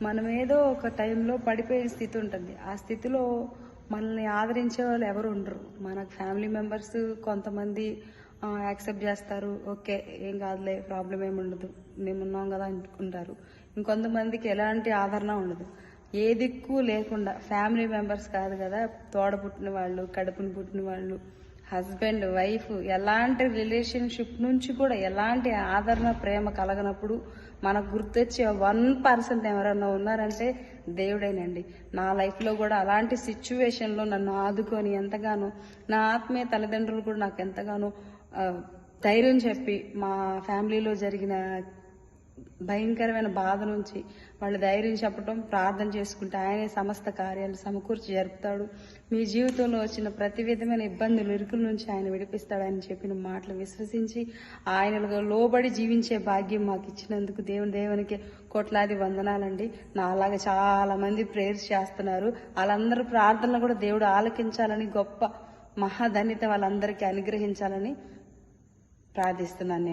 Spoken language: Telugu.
మనం ఏదో ఒక టైంలో పడిపోయే స్థితి ఉంటుంది. ఆ స్థితిలో మనల్ని ఆదరించే వాళ్ళు ఎవరు ఉండరు. మనకు ఫ్యామిలీ మెంబర్స్ కొంతమంది యాక్సెప్ట్ చేస్తారు. ఓకే, ఏం కాదులే, ప్రాబ్లం ఏమి ఉండదు, మేమున్నాం కదా అనుకుంటారు. ఇంకొంతమందికి ఎలాంటి ఆదరణ ఉండదు. ఏ దిక్కు లేకుండా ఫ్యామిలీ మెంబర్స్ కాదు కదా, తోడ పుట్టిన వాళ్ళు, కడుపుని పుట్టిన వాళ్ళు, హస్బెండ్ వైఫ్, ఎలాంటి రిలేషన్షిప్ నుంచి కూడా ఎలాంటి ఆదరణ ప్రేమ కలగనప్పుడు మనకు గుర్తొచ్చే 1% ఎవరన్నా ఉన్నారంటే దేవుడేనండి. నా లైఫ్లో కూడా అలాంటి సిచ్యువేషన్లో నన్ను ఆదుకొని ఎంతగానో, నా ఆత్మీయ తల్లిదండ్రులు కూడా నాకు ఎంతగానో ధైర్యం చెప్పి, మా ఫ్యామిలీలో జరిగిన భయంకరమైన బాధ నుంచి వాళ్ళు ధైర్యం చెప్పడం, ప్రార్థన చేసుకుంటే ఆయనే సమస్త కార్యాలు సమకూర్చి జరుపుతాడు. మీ జీవితంలో వచ్చిన ప్రతి విధమైన ఇబ్బందులు, ఇరుకుల నుంచి ఆయన విడిపిస్తాడని చెప్పిన మాటలు విశ్వసించి ఆయనలో లోబడి జీవించే భాగ్యం మాకు ఇచ్చినందుకు దేవునికి కోట్లాది వందనాలండి. నా అలాగే చాలా మంది ప్రేయర్స్ చేస్తున్నారు. వాళ్ళందరూ ప్రార్థనలు కూడా దేవుడు ఆలకించాలని, గొప్ప మహాధన్యత వాళ్ళందరికీ అనుగ్రహించాలని ప్రార్థిస్తున్నాను నేను.